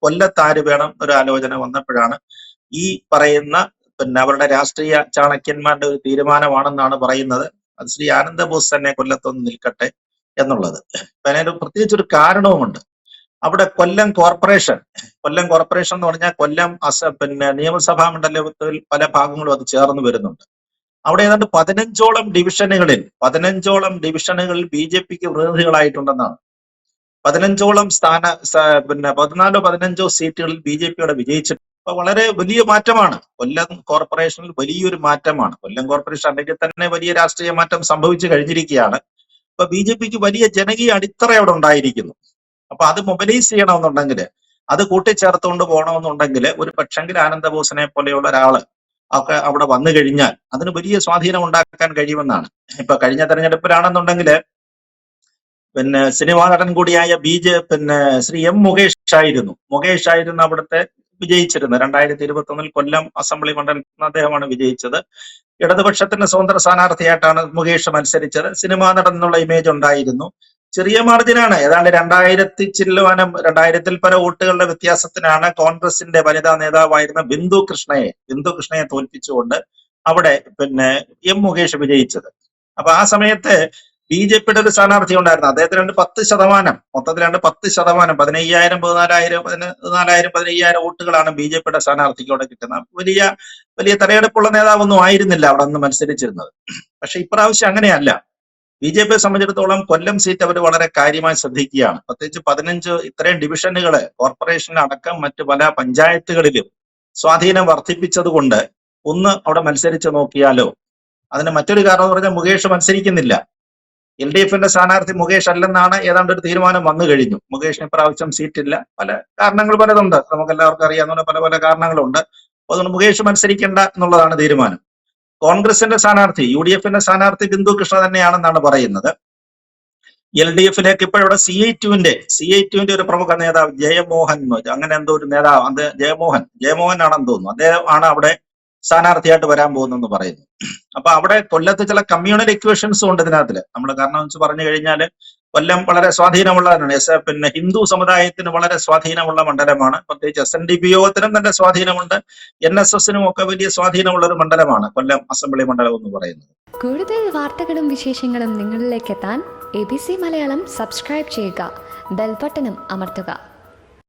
കൊല്ലത്ത് ആര് വേണം ഒരു ആലോചന വന്നപ്പോഴാണ് ഈ പറയുന്ന അവരുടെ രാഷ്ട്രീയ ചാണക്യന്മാരുടെ ഒരു തീരുമാനമാണെന്നാണ് പറയുന്നത്. അത് ശ്രീ ആനന്ദബോസ് തന്നെ കൊല്ലത്തൊന്ന് നിൽക്കട്ടെ എന്നുള്ളത്. അതിനൊരു പ്രത്യേകിച്ചൊരു കാരണവുമുണ്ട്. അവിടെ കൊല്ലം കോർപ്പറേഷൻ എന്ന് പറഞ്ഞാൽ കൊല്ലം നിയമസഭാ മണ്ഡലത്തിൽ പല ഭാഗങ്ങളും അത് ചേർന്ന് വരുന്നുണ്ട്. അവിടെ ഏതാണ്ട് 15ഓളം ഡിവിഷനുകളിൽ BJPക്ക് പ്രതിനിധികളായിട്ടുണ്ടെന്നാണ്. 15ഓളം 14-15 സീറ്റുകളിൽ BJPയുടെ വിജയിച്ചിട്ടുണ്ട്. അപ്പൊ വളരെ വലിയ മാറ്റമാണ്. കൊല്ലം കോർപ്പറേഷനിൽ വലിയൊരു മാറ്റമാണ്. കൊല്ലം കോർപ്പറേഷൻ അല്ലെങ്കിൽ തന്നെ വലിയ രാഷ്ട്രീയ മാറ്റം സംഭവിച്ചു കഴിഞ്ഞിരിക്കുകയാണ്. അപ്പൊ BJPക്ക് വലിയ ജനകീയ അടിത്തറ അവിടെ ഉണ്ടായിരിക്കുന്നു. അപ്പൊ അത് മൊബിലൈസ് ചെയ്യണമെന്നുണ്ടെങ്കിൽ, അത് കൂട്ടിച്ചേർത്തുകൊണ്ട് പോകണമെന്നുണ്ടെങ്കിൽ ഒരു പക്ഷെങ്കിൽ ആനന്ദബോസിനെ പോലെയുള്ള ഒരാള് ഒക്കെ അവിടെ വന്നു കഴിഞ്ഞാൽ അതിന് വലിയ സ്വാധീനം ഉണ്ടാക്കാൻ കഴിയുമെന്നാണ്. ഇപ്പൊ കഴിഞ്ഞ തെരഞ്ഞെടുപ്പിലാണെന്നുണ്ടെങ്കിൽ സിനിമാ നടൻ കൂടിയായ ശ്രീ M. മുകേഷ് ആയിരുന്നു അവിടുത്തെ വിജയിച്ചിരുന്നത്. 2021 കൊല്ലം അസംബ്ലി മണ്ഡലത്തിൽ അദ്ദേഹമാണ് വിജയിച്ചത്. ഇടതുപക്ഷത്തിന്റെ സ്വതന്ത്ര സ്ഥാനാർത്ഥിയായിട്ടാണ് മുകേഷ് മത്സരിച്ചത്. സിനിമാ നടൻ എന്നുള്ള ഇമേജ് ഉണ്ടായിരുന്നു. ചെറിയ മാർജിനാണ്, ഏതാണ്ട് 2000-ൽ പല വോട്ടുകളുടെ വ്യത്യാസത്തിനാണ് കോൺഗ്രസിന്റെ വനിതാ നേതാവായിരുന്ന ബിന്ദു കൃഷ്ണയെ തോൽപ്പിച്ചുകൊണ്ട് അവിടെ M. മുകേഷ് വിജയിച്ചത്. അപ്പൊ ആ സമയത്ത് BJPയുടെ ഒരു സ്ഥാനാർത്ഥി ഉണ്ടായിരുന്നു. അദ്ദേഹത്തിന് 10%, മൊത്തത്തിൽ 10%, 15,000 വോട്ടുകളാണ് BJPയുടെ സ്ഥാനാർത്ഥിക്ക് അവിടെ കിട്ടുന്നത്. വലിയ തെരഞ്ഞെടുപ്പുള്ള നേതാവൊന്നും ആയിരുന്നില്ല അവിടെ അന്ന് മത്സരിച്ചിരുന്നത്. പക്ഷെ ഇപ്രാവശ്യം അങ്ങനെയല്ല. BJPയെ സംബന്ധിച്ചിടത്തോളം കൊല്ലം സീറ്റ് അവർ വളരെ കാര്യമായി ശ്രദ്ധിക്കുകയാണ്. പ്രത്യേകിച്ച് 15 ഇത്രയും ഡിവിഷനുകള് കോർപ്പറേഷനിലടക്കം മറ്റു പല പഞ്ചായത്തുകളിലും സ്വാധീനം വർദ്ധിപ്പിച്ചത് കൊണ്ട് ഒന്ന് അവിടെ മത്സരിച്ച് നോക്കിയാലോ. അതിന് മറ്റൊരു കാരണം എന്ന് പറഞ്ഞാൽ മുകേഷ് മത്സരിക്കുന്നില്ല. LDFന്റെ സ്ഥാനാർത്ഥി മുകേഷ് അല്ലെന്നാണ് ഏതാണ്ട് ഒരു തീരുമാനം വന്നു കഴിഞ്ഞു. മുകേഷിന് ഇപ്രാവശ്യം സീറ്റില്ല. പല കാരണങ്ങൾ പലതുണ്ട്, നമുക്ക് എല്ലാവർക്കും അറിയാവുന്ന പല കാരണങ്ങളുണ്ട്. അതുകൊണ്ട് മുകേഷ് മത്സരിക്കേണ്ട എന്നുള്ളതാണ് തീരുമാനം. കോൺഗ്രസിന്റെ സ്ഥാനാർത്ഥി, UDFന്റെ സ്ഥാനാർത്ഥി ബിന്ദു കൃഷ്ണ തന്നെയാണെന്നാണ് പറയുന്നത്. LDFിലേക്ക് ഇപ്പോഴിവിടെ CI2ന്റെ ഒരു പ്രമുഖ നേതാവ് ജയമോഹൻ, അങ്ങനെ എന്തോ ഒരു നേതാവ്, അത് ജയമോഹൻ ആണെന്ന് തോന്നുന്നു. അദ്ദേഹമാണ് അവിടെ സ്ഥാനാർത്ഥിയായിട്ട് വരാൻ പോകുന്നെന്ന് പറയുന്നു. അപ്പൊ അവിടെ കൊല്ലത്ത് ചില കമ്മ്യൂണൽ ഇക്വേഷൻസും ഉണ്ട് ഇതിനകത്തില്. നമ്മൾ കാരണം വെച്ച് പറഞ്ഞു കഴിഞ്ഞാൽ കൊല്ലം വളരെ സ്വാധീനമുള്ളതാണ്. ഹിന്ദു സമുദായത്തിന് വളരെ സ്വാധീനമുള്ള മണ്ഡലമാണ്. പ്രത്യേകിച്ച് SNDP യോഗത്തിനും നല്ല സ്വാധീനമുണ്ട്. NSSനും ഒക്കെ വലിയ സ്വാധീനമുള്ള ഒരു മണ്ഡലമാണ് കൊല്ലം അസംബ്ലി മണ്ഡലം എന്ന് പറയുന്നത്. കൂടുതൽ വാർത്തകളും വിശേഷങ്ങളും നിങ്ങളിലേക്ക് എത്താൻ ABC മലയാളം സബ്സ്ക്രൈബ് ചെയ്യുക, ബെൽബട്ടനും അമർത്തുക.